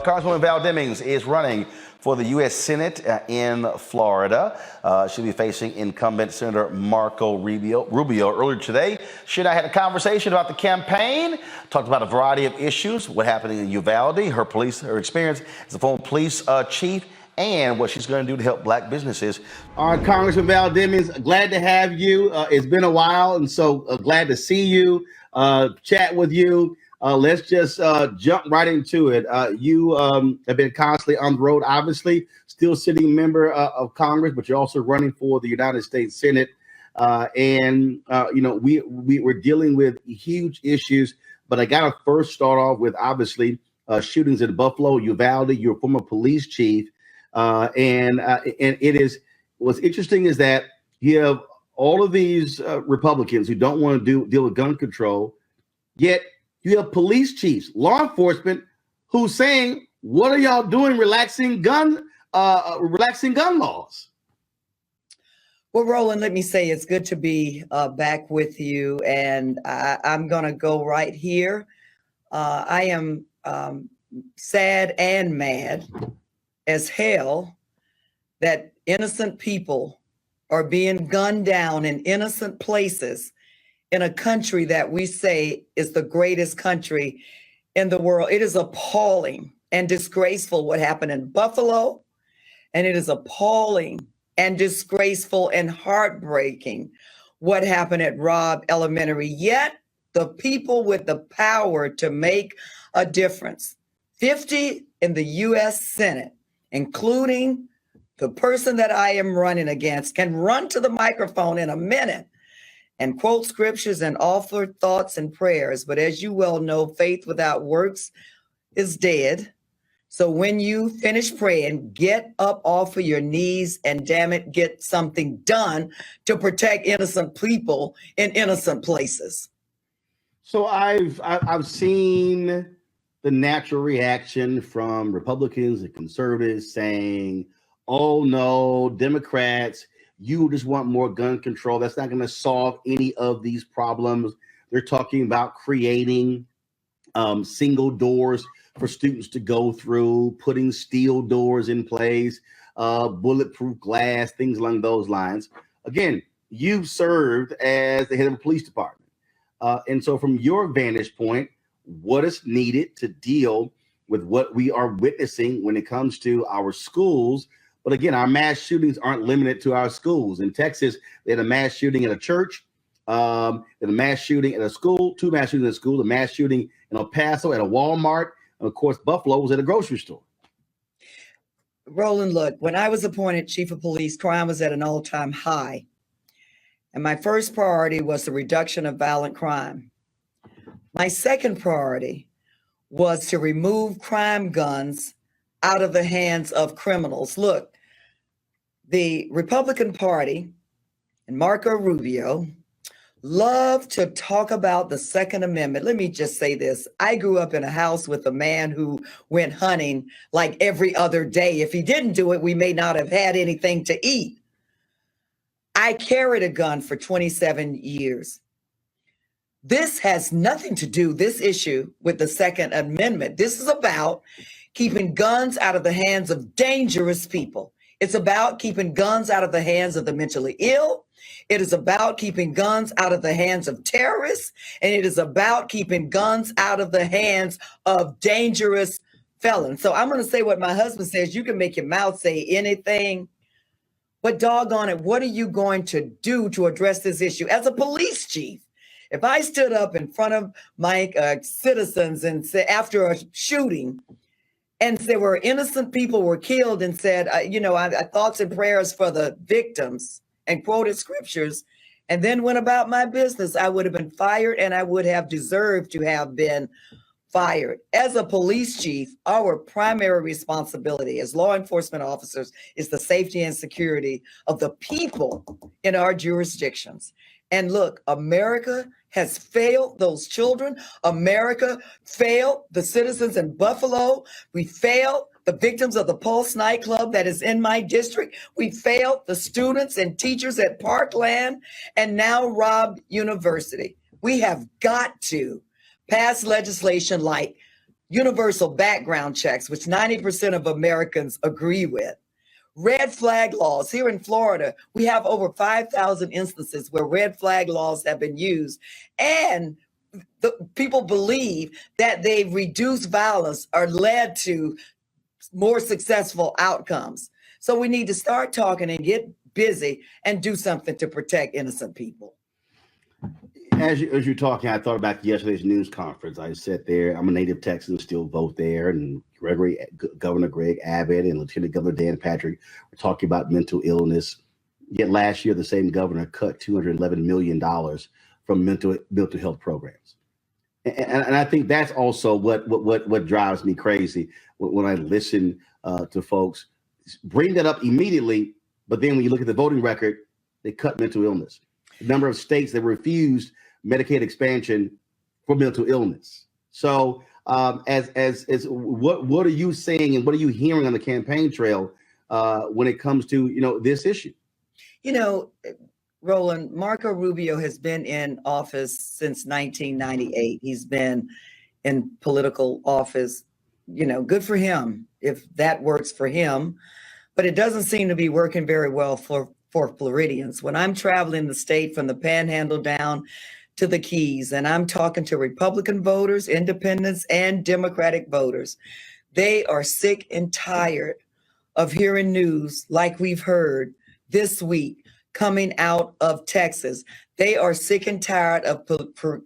Congresswoman Val Demings is running for the U.S. Senate in Florida. She'll be facing incumbent Senator Marco Rubio. Earlier today, she and I had a conversation about the campaign, talked about a variety of issues, what happened in Uvalde, her experience as a former police chief, and what she's going to do to help black businesses. All right, Congressman Val Demings, glad to have you. It's been a while, and so glad to see you, chat with you. Let's just jump right into it. You have been constantly on the road, obviously, still sitting member of Congress, but you're also running for the United States Senate. You know, we're dealing with huge issues, but I got to first start off with, obviously, shootings in Buffalo, Uvalde. You're a former police chief. And it is, what's interesting is that you have all of these Republicans who don't want to deal with gun control, yet you have police chiefs, law enforcement, who's saying, "What are y'all doing, relaxing gun laws?" Well, Roland, let me say it's good to be back with you, and I'm going to go right here. I am sad and mad as hell that innocent people are being gunned down in innocent places in a country that we say is the greatest country in the world. It is appalling and disgraceful what happened in Buffalo, and it is appalling and disgraceful and heartbreaking what happened at Robb Elementary. Yet the people with the power to make a difference, 50 in the U.S. Senate, including the person that I am running against, can run to the microphone in a minute and quote scriptures and offer thoughts and prayers. But as you well know, faith without works is dead. So when you finish praying, get up off of your knees and, damn it, get something done to protect innocent people in innocent places. So I've seen the natural reaction from Republicans and conservatives saying, "Oh no, Democrats, you just want more gun control. That's not going to solve any of these problems." They're talking about creating single doors for students to go through, putting steel doors in place, bulletproof glass, things along those lines. Again, you've served as the head of the police department. And so from your vantage point, what is needed to deal with what we are witnessing when it comes to our schools? But again, our mass shootings aren't limited to our schools. In Texas, they had a mass shooting at a church, a mass shooting at a school, two mass shootings at a school, a mass shooting in El Paso at a Walmart, and of course, Buffalo was at a grocery store. Roland, look, when I was appointed chief of police, crime was at an all-time high. And my first priority was the reduction of violent crime. My second priority was to remove crime guns out of the hands of criminals. Look, the Republican Party and Marco Rubio love to talk about the Second Amendment. Let me just say this. I grew up in a house with a man who went hunting like every other day. If he didn't do it, we may not have had anything to eat. I carried a gun for 27 years. This has nothing to do, this issue, with the Second Amendment. This is about keeping guns out of the hands of dangerous people. It's about keeping guns out of the hands of the mentally ill. It is about keeping guns out of the hands of terrorists. And it is about keeping guns out of the hands of dangerous felons. So I'm going to say what my husband says. You can make your mouth say anything, but doggone it, what are you going to do to address this issue? As a police chief, if I stood up in front of my citizens and said, after a shooting, and there were innocent people were killed, and said, I thoughts and prayers for the victims and quoted scriptures, and then went about my business, I would have been fired, and I would have deserved to have been fired. As a police chief, our primary responsibility as law enforcement officers is the safety and security of the people in our jurisdictions. And look, America has failed those children. America failed the citizens in Buffalo. We failed the victims of the Pulse nightclub that is in my district. We failed the students and teachers at Parkland and now Robb University. We have got to pass legislation like universal background checks, which 90% of Americans agree with. Red flag laws. Here in Florida, we have over 5,000 instances where red flag laws have been used. And the people believe that they've reduced violence or led to more successful outcomes. So we need to start talking and get busy and do something to protect innocent people. As you're talking, I thought about yesterday's news conference. I sat there. I'm a native Texan, still vote there, and Governor Greg Abbott and Lieutenant Governor Dan Patrick were talking about mental illness. Yet last year, the same governor cut $211 million from mental health programs, and I think that's also what drives me crazy when I listen to folks bring that up immediately. But then when you look at the voting record, they cut mental illness. The number of states that refused Medicaid expansion for mental illness. So as what are you saying and what are you hearing on the campaign trail when it comes to this issue? Roland, Marco Rubio has been in office since 1998. He's been in political office, good for him if that works for him, but it doesn't seem to be working very well for Floridians. When I'm traveling the state from the Panhandle down to the Keys, and I'm talking to Republican voters, independents, and Democratic voters, they are sick and tired of hearing news like we've heard this week coming out of Texas. They are sick and tired of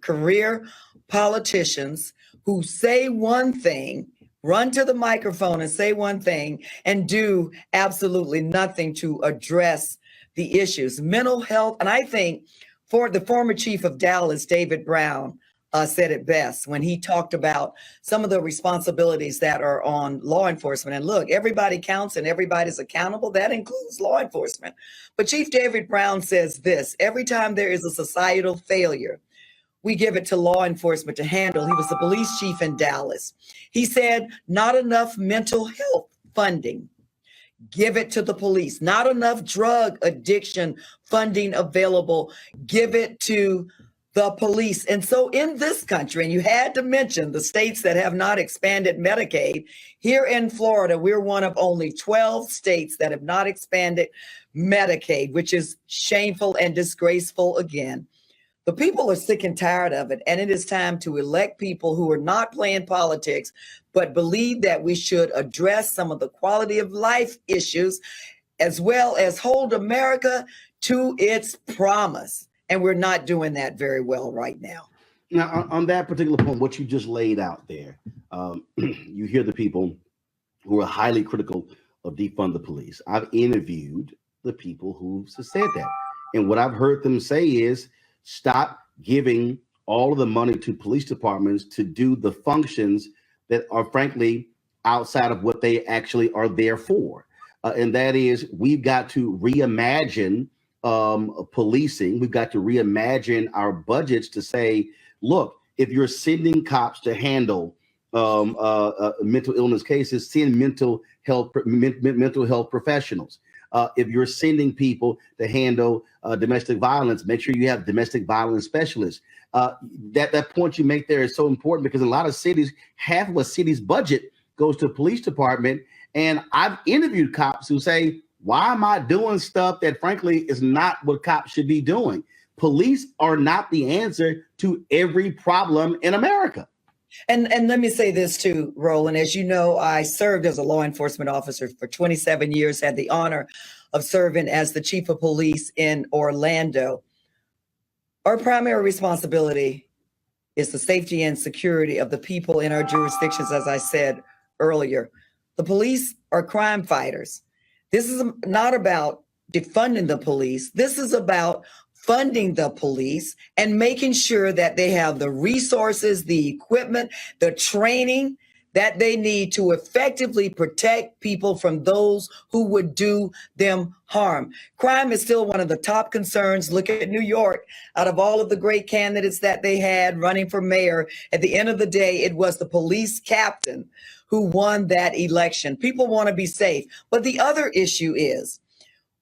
career politicians who say one thing, run to the microphone and say one thing, and do absolutely nothing to address the issues. Mental health, and I think for the former chief of Dallas, David Brown, said it best when he talked about some of the responsibilities that are on law enforcement. And look, everybody counts and everybody's accountable. That includes law enforcement. But Chief David Brown says this: every time there is a societal failure, we give it to law enforcement to handle. He was the police chief in Dallas. He said, not enough mental health funding. Give it to the police. Not enough drug addiction funding available. Give it to the police. And so in this country, and you had to mention the states that have not expanded Medicaid, here in Florida, we're one of only 12 states that have not expanded Medicaid, which is shameful and disgraceful again. The people are sick and tired of it, and it is time to elect people who are not playing politics, but believe that we should address some of the quality of life issues, as well as hold America to its promise. And we're not doing that very well right now. Now, on that particular point, what you just laid out there, you hear the people who are highly critical of defund the police. I've interviewed the people who said that. And what I've heard them say is, stop giving all of the money to police departments to do the functions that are frankly outside of what they actually are there for. And that is, we've got to reimagine policing. We've got to reimagine our budgets to say, look, if you're sending cops to handle mental illness cases, send mental health professionals. If you're sending people to handle domestic violence, make sure you have domestic violence specialists. That point you make there is so important, because in a lot of cities, half of a city's budget goes to the police department. And I've interviewed cops who say, why am I doing stuff that frankly is not what cops should be doing? Police are not the answer to every problem in America. And let me say this too, Roland. As you know, I served as a law enforcement officer for 27 years, had the honor of serving as the chief of police in Orlando. Our primary responsibility is the safety and security of the people in our jurisdictions, as I said earlier. The police are crime fighters. This is not about defunding the police. This is about funding the police and making sure that they have the resources, the equipment, the training that they need to effectively protect people from those who would do them harm. Crime is still one of the top concerns. Look at New York. Out of all of the great candidates that they had running for mayor, at the end of the day, it was the police captain who won that election. People want to be safe. But the other issue is,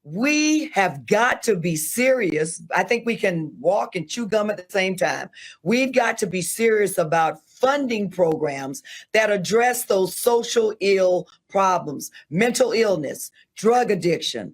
we have got to be serious. I think we can walk and chew gum at the same time. We've got to be serious about funding programs that address those social ill problems, mental illness, drug addiction,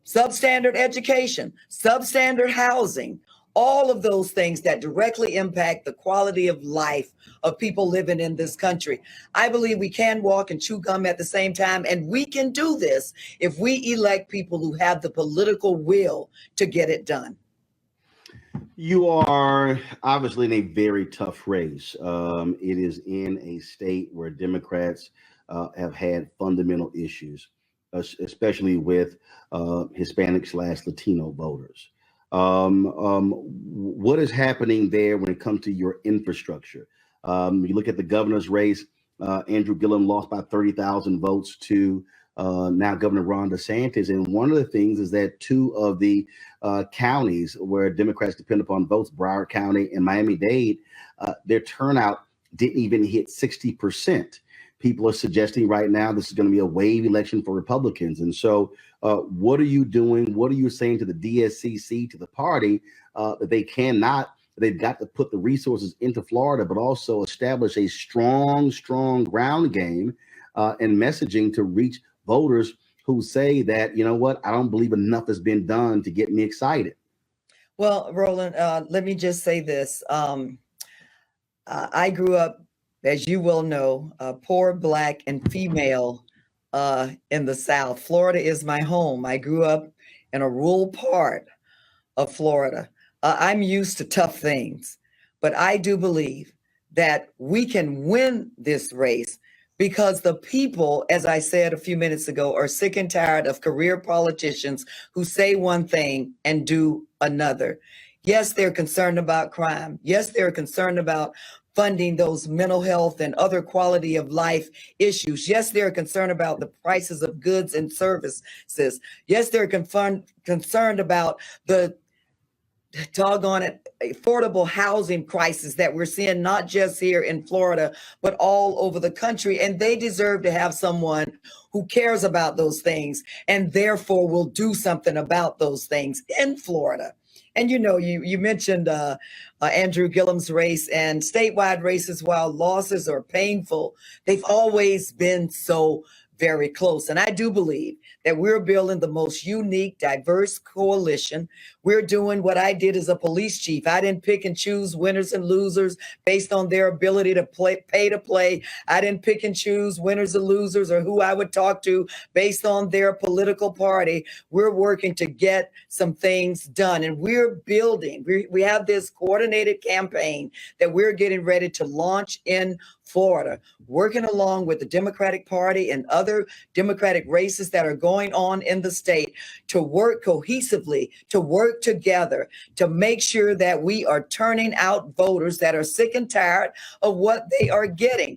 substandard education, substandard housing, all of those things that directly impact the quality of life of people living in this country. I believe we can walk and chew gum at the same time, and we can do this if we elect people who have the political will to get it done. You are obviously in a very tough race. It is in a state where Democrats have had fundamental issues, especially with Hispanic/Latino voters. What is happening there when it comes to your infrastructure? You look at the governor's race. Andrew Gillum lost by 30,000 votes to now Governor Ron DeSantis. And one of the things is that two of the counties where Democrats depend upon votes, Broward County and Miami-Dade, their turnout didn't even hit 60%. People are suggesting right now this is going to be a wave election for Republicans. And so what are you doing? What are you saying to the DSCC, to the party, that they've got to put the resources into Florida, but also establish a strong ground game and messaging to reach voters who say that, you know what, I don't believe enough has been done to get me excited? Well, Roland, let me just say this. I grew up, as you well know, poor, Black, and female in the South. Florida is my home. I grew up in a rural part of Florida. I'm used to tough things, but I do believe that we can win this race because the people, as I said a few minutes ago, are sick and tired of career politicians who say one thing and do another. Yes, they're concerned about crime. Yes, they're concerned about funding those mental health and other quality of life issues. Yes, they're concerned about the prices of goods and services. Yes, they're concerned about the doggone it, affordable housing crisis that we're seeing, not just here in Florida, but all over the country. And they deserve to have someone who cares about those things and therefore will do something about those things in Florida. And you mentioned Andrew Gillum's race, and statewide races, while losses are painful, they've always been so very close. And I do believe that we're building the most unique, diverse coalition. We're doing what I did as a police chief. I didn't pick and choose winners and losers based on their ability to pay to play. I didn't pick and choose winners and losers or who I would talk to based on their political party. We're working to get some things done, and we're building. We have this coordinated campaign that we're getting ready to launch in Florida, working along with the Democratic Party and other Democratic races that are going on in the state to work cohesively, to work together, to make sure that we are turning out voters that are sick and tired of what they are getting.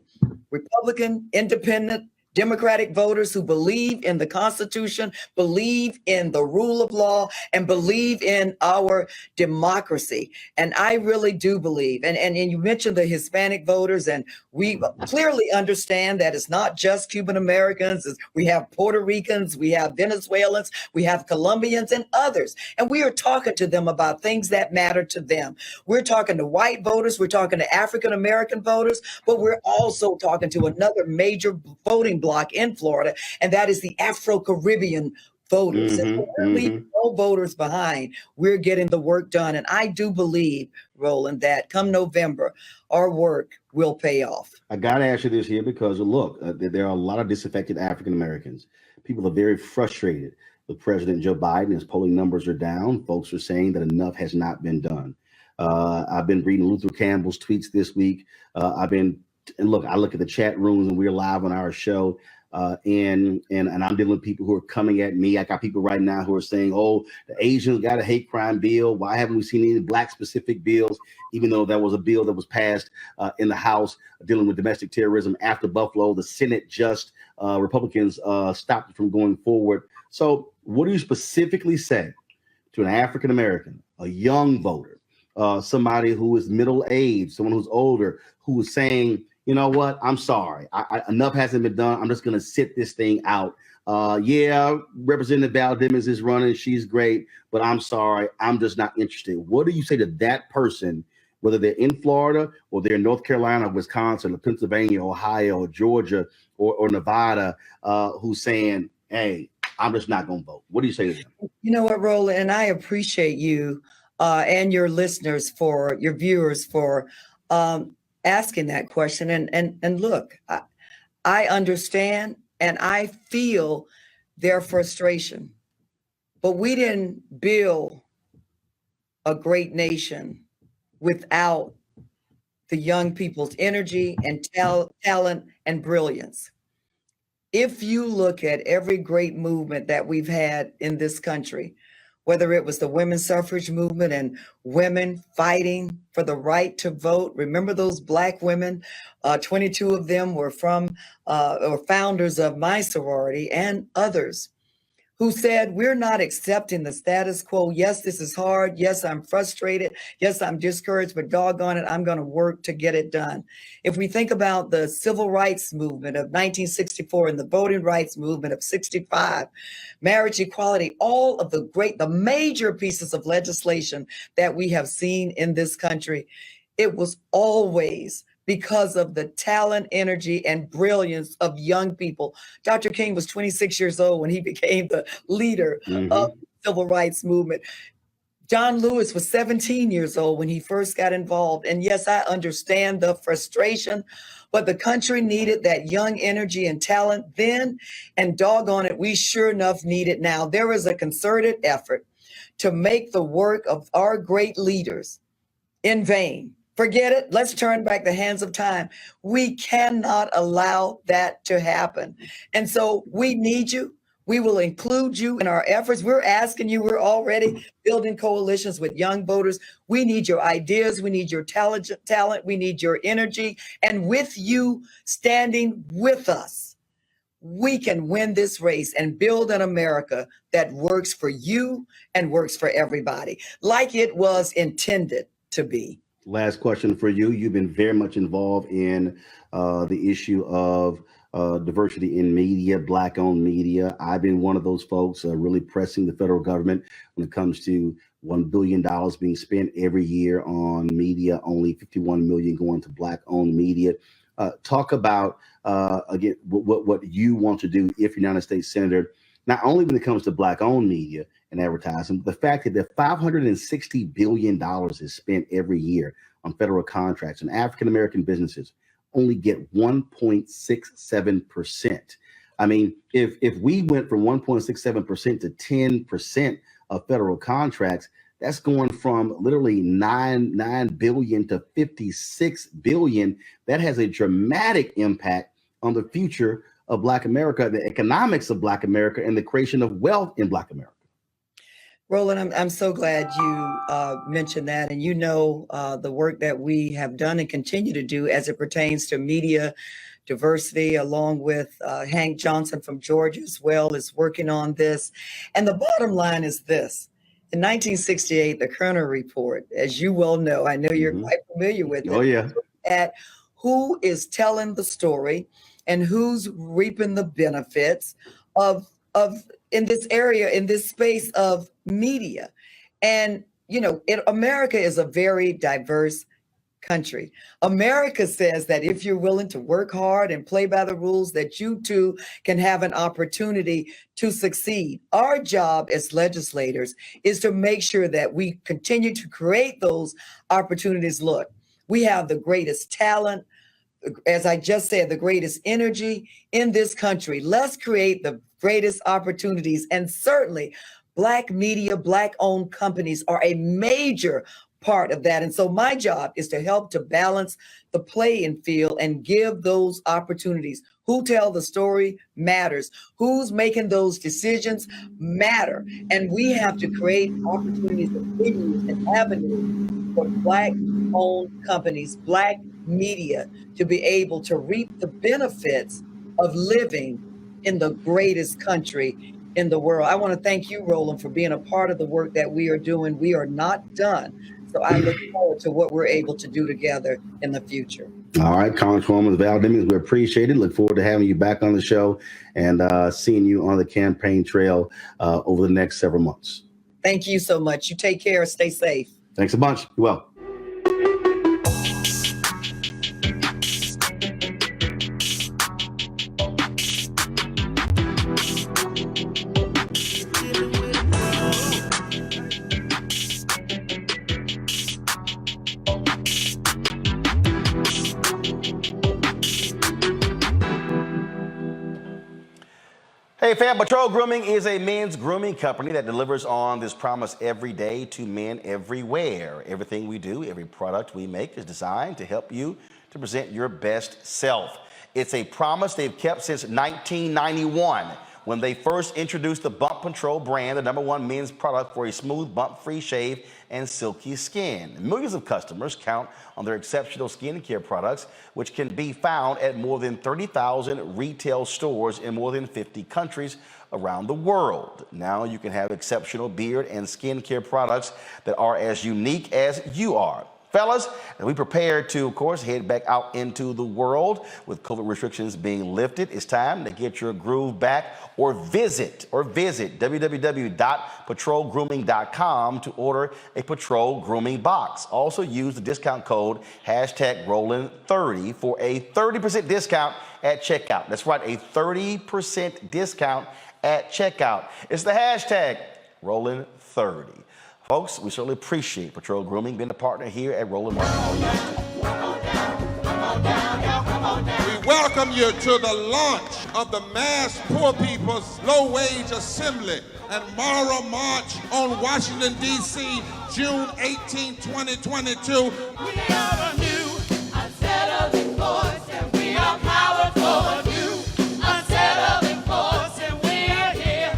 Republican, independent, Democratic voters who believe in the Constitution, believe in the rule of law, and believe in our democracy. And I really do believe, and you mentioned the Hispanic voters, and we clearly understand that it's not just Cuban Americans. We have Puerto Ricans, we have Venezuelans, we have Colombians and others. And we are talking to them about things that matter to them. We're talking to white voters, we're talking to African American voters, but we're also talking to another major voting bloc in Florida, and that is the Afro-Caribbean voters. And we're leaving no voters behind. We're getting the work done. And I do believe, Roland, that come November, our work will pay off. I got to ask you this here because, look, there are a lot of disaffected African Americans. People are very frustrated with President Joe Biden. His polling numbers are down. Folks are saying that enough has not been done. I've been reading Luther Campbell's tweets this week. And look, I look at the chat rooms and we're live on our show. And I'm dealing with people who are coming at me. I got people right now who are saying, oh, the Asians got a hate crime bill. Why haven't we seen any Black specific bills? Even though that was a bill that was passed in the House dealing with domestic terrorism after Buffalo, the Senate Republicans stopped it from going forward. So what do you specifically say to an African American, a young voter, somebody who is middle aged, someone who's older, who is saying, you know what? I'm sorry. Enough hasn't been done. I'm just going to sit this thing out. Yeah, Representative Val Demings is running. She's great, but I'm sorry. I'm just not interested. What do you say to that person whether they're in Florida or they're in North Carolina, Wisconsin, or Pennsylvania, Ohio, or Georgia, or Nevada, who's saying, hey, I'm just not going to vote? What do you say to them? You know what, Roland, and I appreciate you and your listeners, for your viewers, for asking that question. And look, I understand and I feel their frustration, but we didn't build a great nation without the young people's energy and talent and brilliance. If you look at every great movement that we've had in this country, whether it was the women's suffrage movement and women fighting for the right to vote, remember those Black women? 22 of them were from or founders of my sorority, and others who said, we're not accepting the status quo. Yes, this is hard. Yes, I'm frustrated. Yes, I'm discouraged, but doggone it, I'm going to work to get it done. If we think about the civil rights movement of 1964 and the voting rights movement of 65, marriage equality, all of the major pieces of legislation that we have seen in this country, it was always because of the talent, energy, and brilliance of young people. Dr. King was 26 years old when he became the leader of the civil rights movement. John Lewis was 17 years old when he first got involved. And yes, I understand the frustration, but the country needed that young energy and talent then, and doggone it, we sure enough need it now. There is a concerted effort to make the work of our great leaders in vain. Forget it. Let's turn back the hands of time. We cannot allow that to happen. And so we need you. We will include you in our efforts. We're asking you. We're already building coalitions with young voters. We need your ideas. We need your talent. We need your energy. And with you standing with us, we can win this race and build an America that works for you and works for everybody, like it was intended to be. Last question for you. You've been very much involved in the issue of diversity in media, Black-owned media. I've been one of those folks really pressing the federal government when it comes to $1 billion being spent every year on media, only $51 million going to Black-owned media. Talk about, again, what you want to do if you're United States Senator, not only when it comes to Black-owned media and advertising, the fact that $560 billion is spent every year on federal contracts, and African-American businesses only get 1.67%. I mean, if we went from 1.67% to 10% of federal contracts, that's going from literally 9 billion to 56 billion. That has a dramatic impact on the future of Black America, the economics of Black America, and the creation of wealth in Black America. Roland, I'm so glad you mentioned that. And you know the work that we have done and continue to do as it pertains to media diversity, along with Hank Johnson from Georgia as well, is working on this. And the bottom line is this. In 1968, the Kerner Report, as you well know, I know you're quite familiar with it. Oh, yeah. At who is telling the story and who's reaping the benefits of in this area, in this space of media. And, you know, America is a very diverse country. America says that if you're willing to work hard and play by the rules, that you too can have an opportunity to succeed. Our job as legislators is to make sure that we continue to create those opportunities. Look, we have the greatest talent, as I just said, the greatest energy in this country. Let's create the greatest opportunities. And certainly Black media, Black-owned companies are a major part of that. And so my job is to help to balance the playing field and give those opportunities. Who tell the story matters. Who's making those decisions matter. And we have to create opportunities and venues and avenues for Black-owned companies, Black media, to be able to reap the benefits of living in the greatest country in the world. I want to thank you, Roland, for being a part of the work that we are doing. We are not done. So I look forward to what we're able to do together in the future. All right, Congresswoman Val Demings, we appreciate it. Look forward to having you back on the show and seeing you on the campaign trail over the next several months. Thank you so much. You take care. Stay safe. Thanks a bunch. You're welcome. Hey fam, Patrol Grooming is a men's grooming company that delivers on this promise every day to men everywhere. Everything we do, every product we make is designed to help you to present your best self. It's a promise they've kept since 1991 when they first introduced the Bump Control brand, the #1 men's product for a smooth, bump-free shave and silky skin. Millions of customers count on their exceptional skincare products, which can be found at more than 30,000 retail stores in more than 50 countries around the world. Now you can have exceptional beard and skincare products that are as unique as you are. Fellas, as we prepare to, of course, head back out into the world with COVID restrictions being lifted, it's time to get your groove back or visit www.patrolgrooming.com to order a Patrol Grooming box. Also use the discount code #Roland30 for a 30% discount at checkout. That's right, a 30% discount at checkout. It's the hashtag Roland30. Folks, we certainly appreciate Patrol Grooming being a partner here at Roland Martin. We welcome you to the launch of the Mass Poor People's Low Wage Assembly and Moral March on Washington, D.C., June 18, 2022. We are a new, unsettling force, and we are powerful. New, unsettling force, and we are here.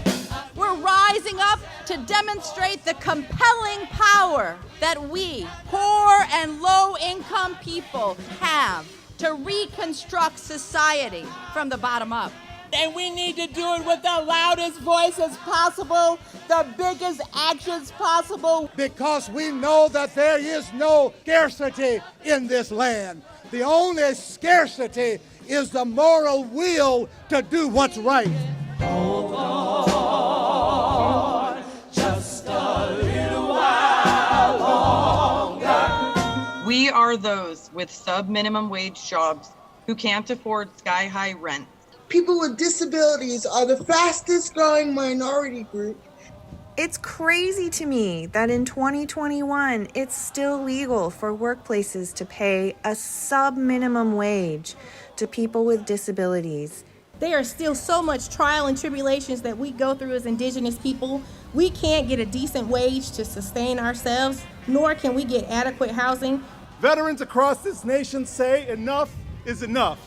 We're rising up to demonstrate the compelling power that we, poor and low-income people, have to reconstruct society from the bottom up. And we need to do it with the loudest voices possible, the biggest actions possible. Because we know that there is no scarcity in this land. The only scarcity is the moral will to do what's right. Hold on, just a little while longer. We are those with sub-minimum wage jobs who can't afford sky-high rent. People with disabilities are the fastest growing minority group. It's crazy to me that in 2021, it's still legal for workplaces to pay a sub-minimum wage to people with disabilities. There are still so much trial and tribulations that we go through as Indigenous people. We can't get a decent wage to sustain ourselves, nor can we get adequate housing. Veterans across this nation say enough is enough.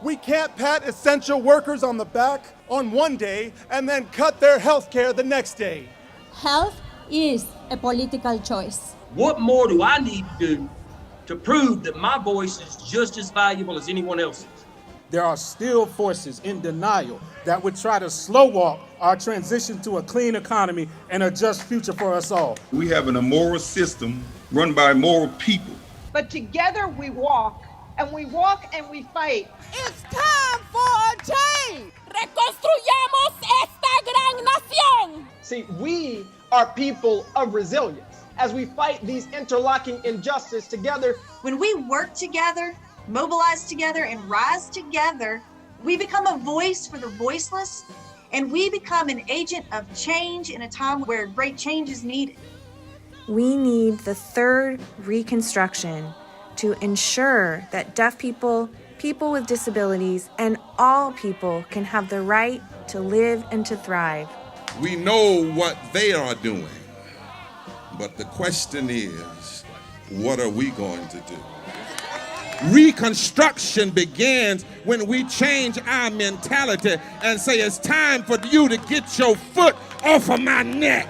We can't pat essential workers on the back on one day and then cut their health care the next day. Health is a political choice. What more do I need to do to prove that my voice is just as valuable as anyone else's? There are still forces in denial that would try to slow walk our transition to a clean economy and a just future for us all. We have an immoral system run by immoral people. But together we walk and we fight. It's time for a change. Reconstruyamos esta gran nación. See, we are people of resilience as we fight these interlocking injustices together. When we work together, mobilize together, and rise together, we become a voice for the voiceless, and we become an agent of change in a time where great change is needed. We need the third reconstruction to ensure that deaf people, people with disabilities, and all people can have the right to live and to thrive. We know what they are doing, but the question is, what are we going to do? Reconstruction begins when we change our mentality and say it's time for you to get your foot off of my neck.